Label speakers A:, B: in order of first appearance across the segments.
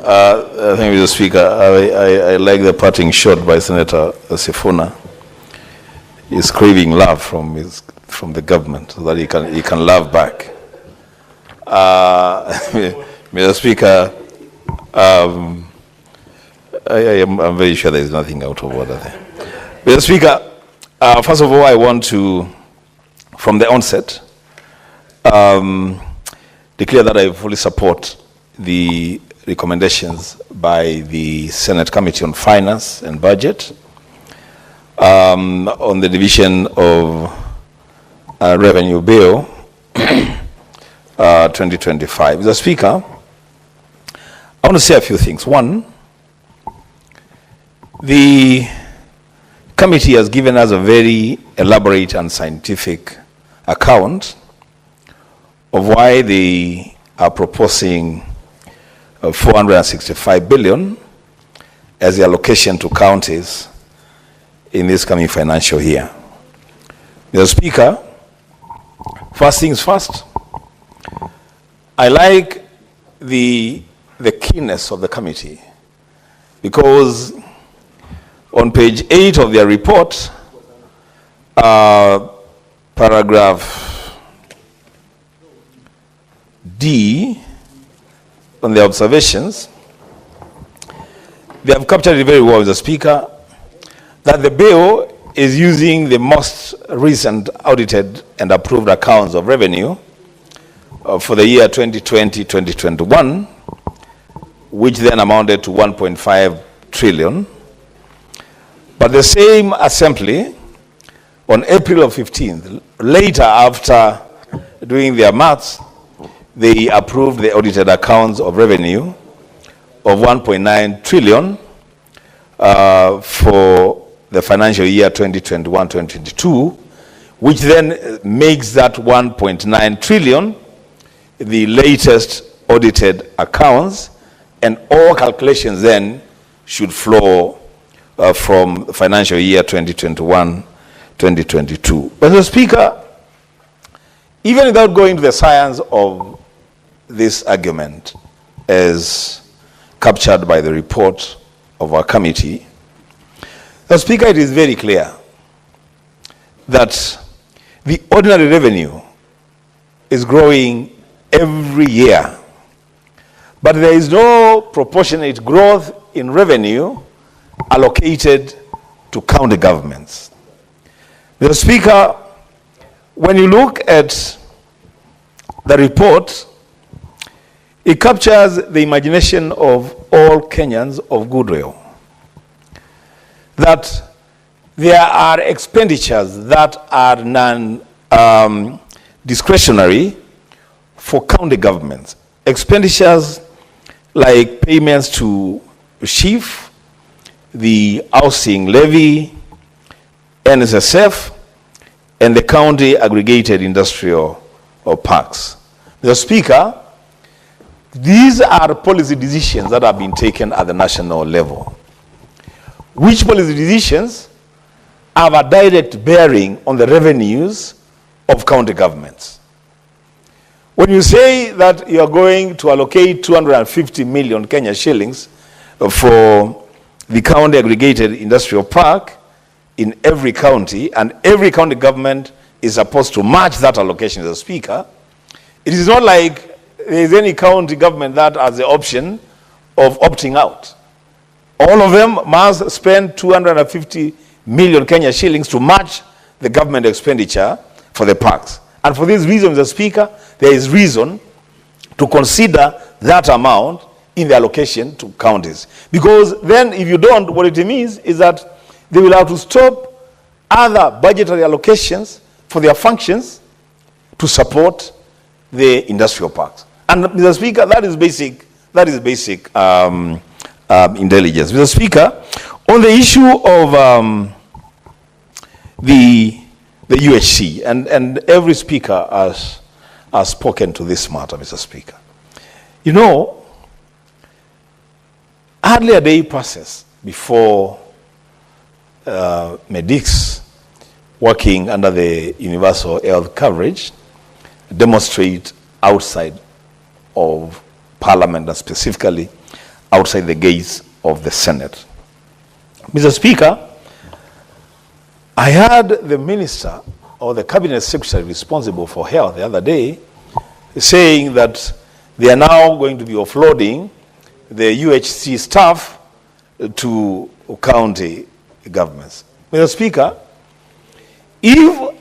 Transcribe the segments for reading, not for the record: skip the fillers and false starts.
A: Thank you, Mr. Speaker. I like the parting shot by Senator Sifuna. He's craving love from the government so that he can love back. Mr. Speaker, I'm very sure there is nothing out of order there. Mr. Speaker, first of all, I want to, from the onset, declare that I fully support the recommendations by the Senate Committee on Finance and Budget on the division of Revenue Bill 2025. Mr. Speaker, I want to say a few things. One, the committee has given us a very elaborate and scientific account of why they are proposing 465 billion as the allocation to counties in this coming financial year. Mr. Speaker, first things first, I like the keenness of the committee, because on page 8 of their report, paragraph D, on the observations, they have captured it very well, Mr. Speaker, that the bill is using the most recent audited and approved accounts of revenue for the year 2020-2021, which then amounted to 1.5 trillion. But the same assembly, on April 15th, later after doing their maths, they approved the audited accounts of revenue of 1.9 trillion for the financial year 2021-2022, which then makes that 1.9 trillion the latest audited accounts, and all calculations then should flow from financial year 2021-2022. But Mr. Speaker, even without going to the science of this argument as captured by the report of our committee, Mr. Speaker, it is very clear that the ordinary revenue is growing every year, but there is no proportionate growth in revenue allocated to county governments. Mr. Speaker, when you look at the report, it captures the imagination of all Kenyans of goodwill, that there are expenditures that are non-discretionary for county governments. Expenditures like payments to chief, the housing levy, NSSF, and the county aggregated industrial parks. Mr. Speaker, these are policy decisions that have been taken at the national level, which policy decisions have a direct bearing on the revenues of county governments. When you say that you are going to allocate 250 million Kenya shillings for the county aggregated industrial park in every county, and every county government is supposed to match that allocation, as a Speaker, it is not like there is any county government that has the option of opting out. All of them must spend 250 million Kenya shillings to match the government expenditure for the parks. And for this reason, Mr. Speaker, there is reason to consider that amount in the allocation to counties. Because then if you don't, what it means is that they will have to stop other budgetary allocations for their functions to support the industrial parks. And Mr. Speaker, that is basic intelligence. Mr. Speaker, on the issue of the UHC, and every speaker has spoken to this matter, Mr. Speaker. You know, hardly a day passes before medics working under the universal health coverage demonstrate outside of Parliament, and specifically outside the gates of the Senate. Mr. Speaker, I heard the minister or the cabinet secretary responsible for health the other day saying that they are now going to be offloading the UHC staff to county governments. Mr. Speaker, if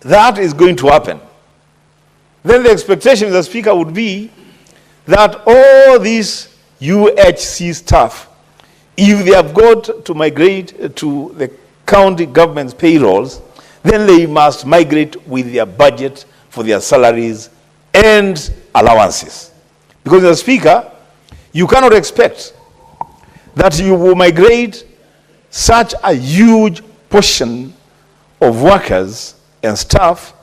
A: that is going to happen, then the expectation, Mr. Speaker, would be that all these UHC staff, if they have got to migrate to the county government's payrolls, then they must migrate with their budget for their salaries and allowances. Because, Mr. Speaker, you cannot expect that you will migrate such a huge portion of workers and staff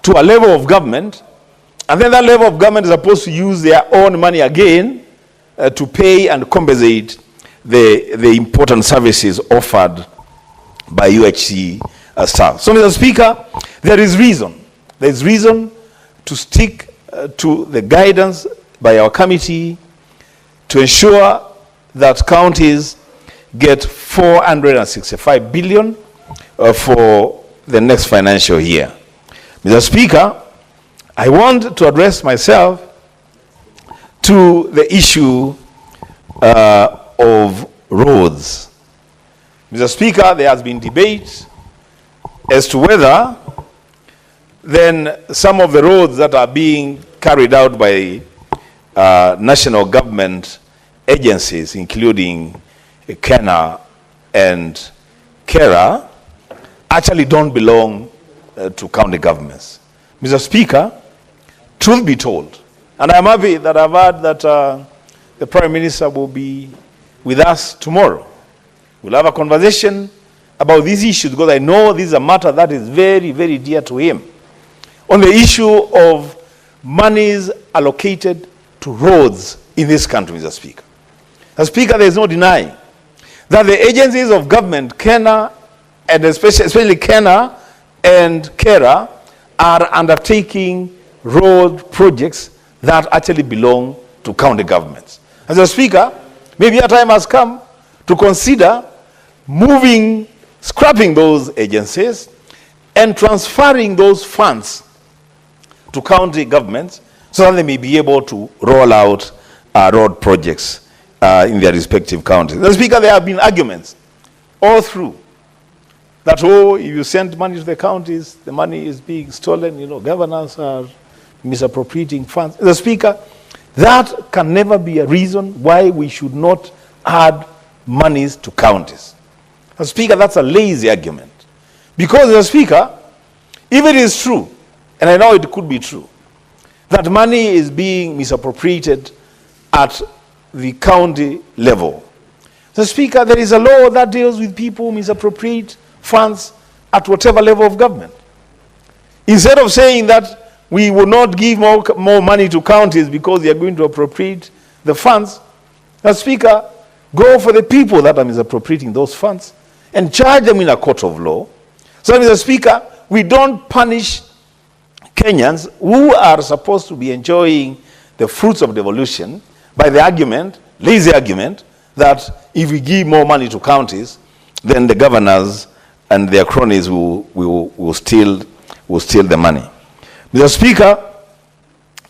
A: to a level of government, and then that level of government is supposed to use their own money again to pay and compensate the important services offered by UHC staff. So, Mr. Speaker, there is reason. There is reason to stick to the guidance by our committee to ensure that counties get 465 billion for the next financial year. Mr. Speaker, I want to address myself to the issue of roads. Mr. Speaker, there has been debate as to whether then some of the roads that are being carried out by national government agencies, including Kenya and Kera, actually don't belong to county governments. Mr. Speaker, truth be told, and I'm happy that I've heard that the Prime Minister will be with us tomorrow. We'll have a conversation about these issues because I know this is a matter that is very, very dear to him. On the issue of monies allocated to roads in this country, Mr. Speaker. Mr. Speaker, there is no denying that the agencies of government, Kenya, and especially Kenya and Kera, are undertaking road projects that actually belong to county governments. As a Speaker, maybe a time has come to consider scrapping those agencies and transferring those funds to county governments so that they may be able to roll out road projects in their respective counties. Mr. Speaker, there have been arguments all through that, if you send money to the counties, the money is being stolen, governors are misappropriating funds. Mr. Speaker, that can never be a reason why we should not add monies to counties. Mr. Speaker, that's a lazy argument. Because, Mr. Speaker, if it is true, and I know it could be true, that money is being misappropriated at the county level. Mr. Speaker, there is a law that deals with people who misappropriate funds at whatever level of government. Instead of saying that we will not give more money to counties because they are going to appropriate the funds, Mr. Speaker, go for the people that are misappropriating those funds and charge them in a court of law. So, Mr. Speaker, we don't punish Kenyans who are supposed to be enjoying the fruits of devolution by the argument, lazy argument, that if we give more money to counties, then the governors and their cronies will steal the money. Mr. Speaker,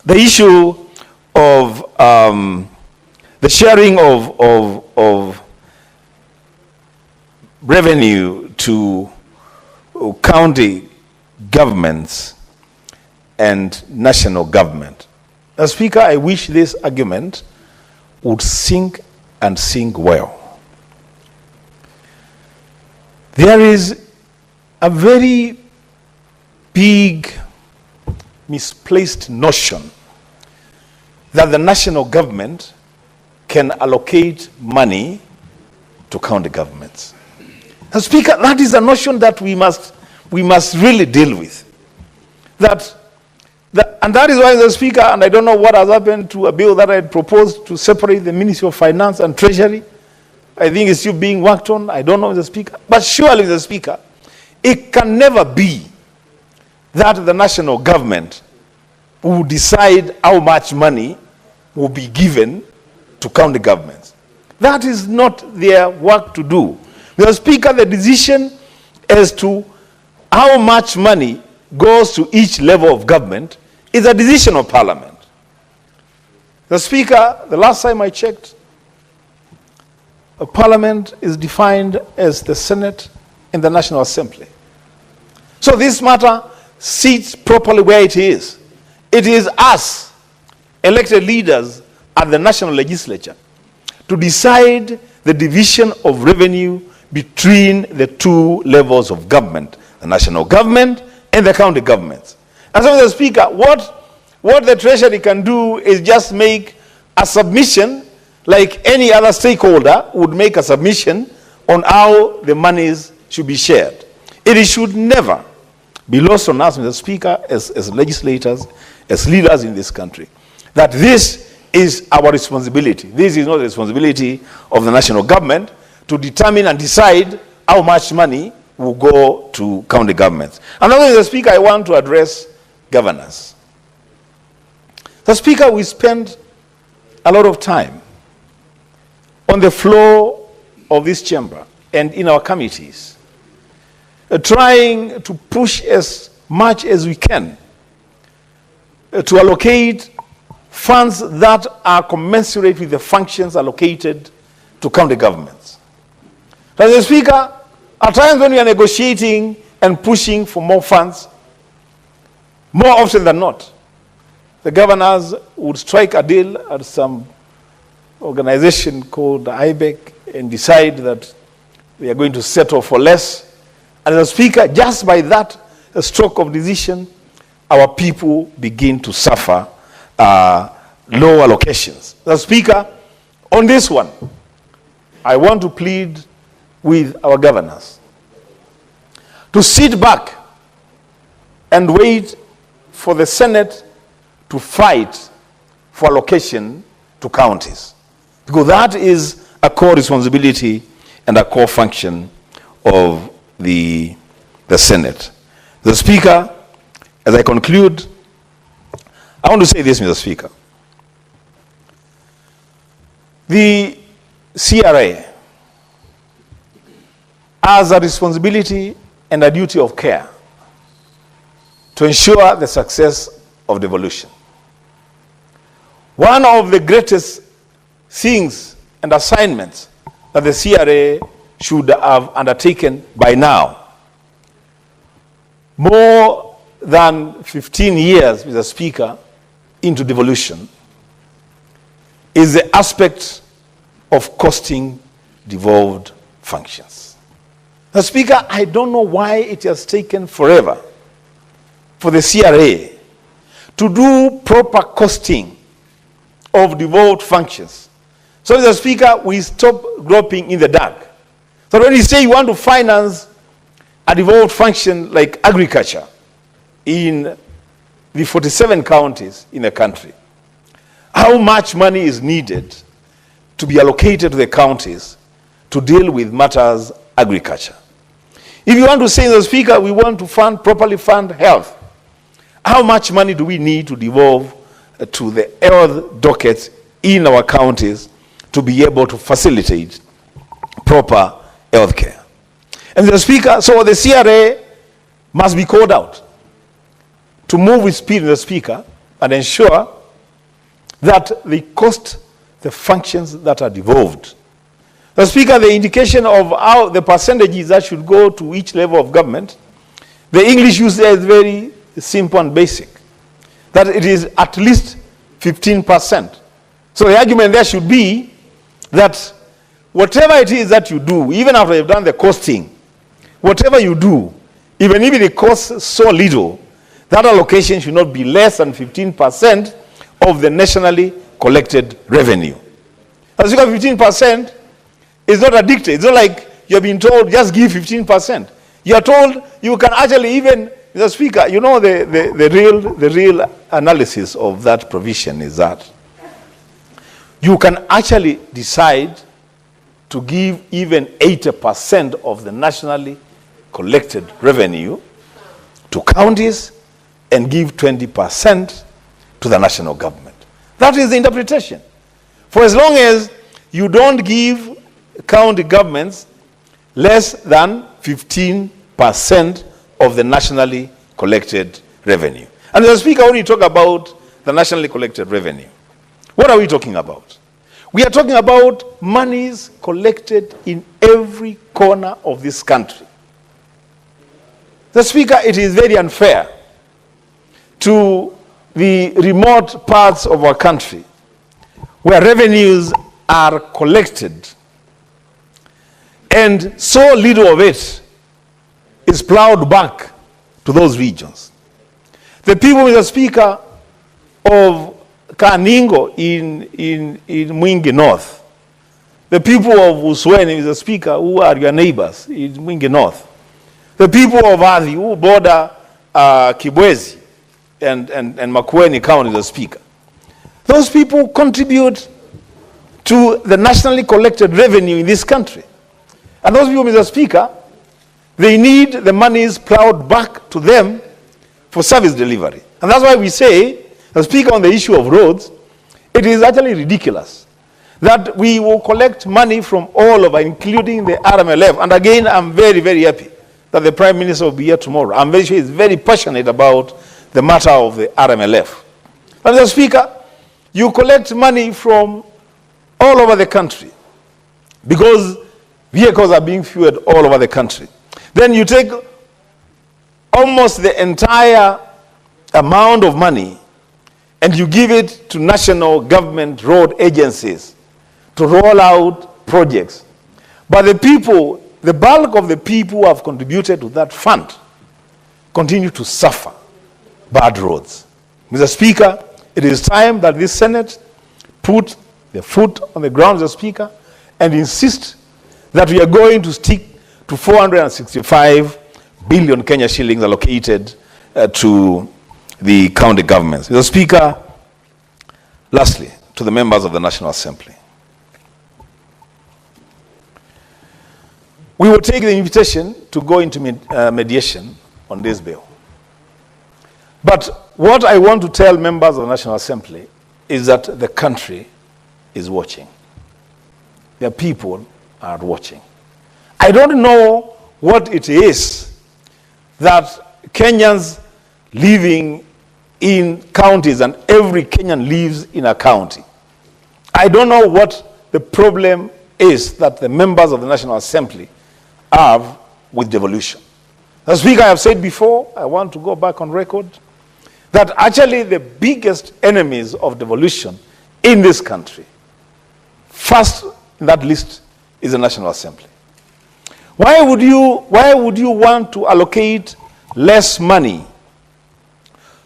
A: the issue of the sharing of revenue to county governments and national government. Mr. Speaker, I wish this argument would sink and sink well. There is a very big misplaced notion that the national government can allocate money to county governments. Mr. Speaker, that is a notion that we must really deal with. And that is why, Mr. Speaker, and I don't know what has happened to a bill that I had proposed to separate the Ministry of Finance and Treasury. I think it's still being worked on. I don't know, Mr. Speaker. But surely, Mr. Speaker, it can never be that the national government will decide how much money will be given to county governments. That is not their work to do. Mr. Speaker, the decision as to how much money goes to each level of government is a decision of Parliament. The Speaker, the last time I checked, a Parliament is defined as the Senate and the National Assembly. So this matter sits properly where it is. It is us, elected leaders at the national legislature, to decide the division of revenue between the two levels of government, the national government and the county governments. And so, Mr. Speaker, what the Treasury can do is just make a submission like any other stakeholder would make a submission on how the monies should be shared. It should never be lost on us, Mr. Speaker, as legislators, as leaders in this country, that this is our responsibility. This is not the responsibility of the national government to determine and decide how much money will go to county governments. Another, Mr. Speaker, I want to address governors. Mr. Speaker, we spend a lot of time on the floor of this chamber and in our committees trying to push as much as we can to allocate funds that are commensurate with the functions allocated to county governments. Mr. Speaker, at times when we are negotiating and pushing for more funds, more often than not, the governors would strike a deal at some organization called IBEC and decide that they are going to settle for less. And Mr. Speaker, just by that stroke of decision, our people begin to suffer low allocations. Mr. Speaker, on this one, I want to plead with our governors to sit back and wait for the Senate to fight for allocation to counties, because that is a core responsibility and a core function of the Senate. The Speaker, as I conclude, I want to say this, Mr. Speaker. The CRA has a responsibility and a duty of care to ensure the success of devolution. One of the greatest things and assignments that the CRA should have undertaken by now, more than 15 years, Mr. Speaker, into devolution, is the aspect of costing devolved functions. Mr. Speaker, I don't know why it has taken forever for the CRA to do proper costing of devolved functions. So, Mr. Speaker, we stop groping in the dark. So when you say you want to finance a devolved function like agriculture in the 47 counties in the country, how much money is needed to be allocated to the counties to deal with matters agriculture? If you want to say, Mr. Speaker, we want to properly fund health, how much money do we need to devolve to the health dockets in our counties to be able to facilitate proper health care? And Mr. Speaker, so the CRA must be called out to move with speed, Mr. Speaker, and ensure that they cost the functions that are devolved. Mr. Speaker, the indication of how the percentages that should go to each level of government, the English use there is very simple and basic, that it is at least 15%. So the argument there should be that whatever it is that you do, even after you've done the costing, whatever you do, even if it costs so little, that allocation should not be less than 15% of the nationally collected revenue. As you got 15%, it's not addicted. It's not like you've been told just give 15%. You are told you can actually even, Mr. Speaker, you know the real analysis of that provision is that you can actually decide to give even 80% of the nationally collected revenue to counties and give 20% to the national government. That is the interpretation. For as long as you don't give county governments less than 15% of the nationally collected revenue. And Mr. Speaker, when you talk about the nationally collected revenue, what are we talking about? We are talking about monies collected in every corner of this country. Mr. Speaker, it is very unfair to the remote parts of our country where revenues are collected and so little of it is plowed back to those regions. The people, Mr. Speaker, of Kaningo in Mwingi North, the people of Usweni, Mr. Speaker, who are your neighbors in Mwingi North, the people of Athi who border Kibwezi and Makueni County, Mr. Speaker, those people contribute to the nationally collected revenue in this country. And those people, Mr. Speaker, they need the monies plowed back to them for service delivery. And that's why we say, Mr. Speaker, on the issue of roads, it is actually ridiculous that we will collect money from all over, including the RMLF. And again, I'm very, very happy that the Prime Minister will be here tomorrow. I'm very sure he's very passionate about the matter of the RMLF. And Mr. Speaker, you collect money from all over the country because vehicles are being fueled all over the country. Then you take almost the entire amount of money and you give it to national government road agencies to roll out projects. But the people, the bulk of the people who have contributed to that fund continue to suffer bad roads. Mr. Speaker, it is time that this Senate put the foot on the ground, Mr. Speaker, and insist that we are going to stick to 465 billion Kenya shillings allocated to the county governments. Mr. Speaker, lastly, to the members of the National Assembly, we will take the invitation to go into mediation on this bill. But what I want to tell members of the National Assembly is that the country is watching. Their people are watching. I don't know what it is that Kenyans living in counties, and every Kenyan lives in a county. I don't know what the problem is that the members of the National Assembly have with devolution. As Speaker, I have said before, I want to go back on record, that actually the biggest enemies of devolution in this country, first in that list is the National Assembly. Why would you want to allocate less money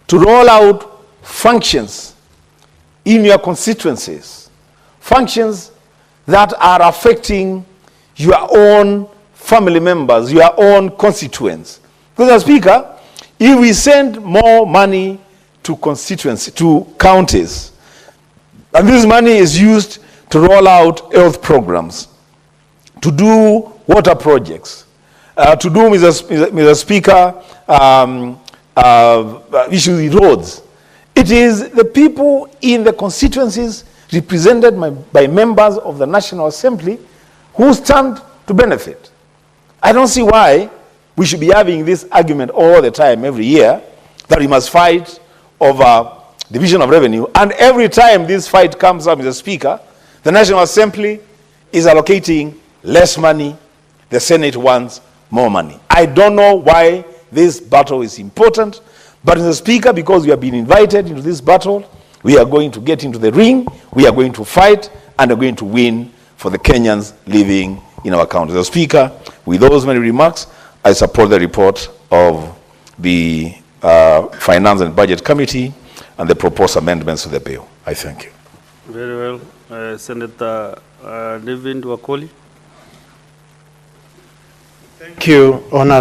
A: to roll out functions in your constituencies, functions that are affecting your own family members, your own constituents? Because as Speaker, if we send more money to constituencies, to counties, and this money is used to roll out health programs, to do water projects, to do, Mr. Speaker, issues with roads. It is the people in the constituencies represented by members of the National Assembly who stand to benefit. I don't see why we should be having this argument all the time, every year, that we must fight over division of revenue. And every time this fight comes up, Mr. Speaker, the National Assembly is allocating less money. The Senate wants more money. I don't know why this battle is important, but Mr. Speaker, because we have been invited into this battle, we are going to get into the ring, we are going to fight, and we're going to win for the Kenyans living in our country. Mr. Speaker, with those many remarks, I support the report of the Finance and Budget Committee and the proposed amendments to the bill. I thank you.
B: Very well. Senator David Wakoli.
C: Thank you, Honorable.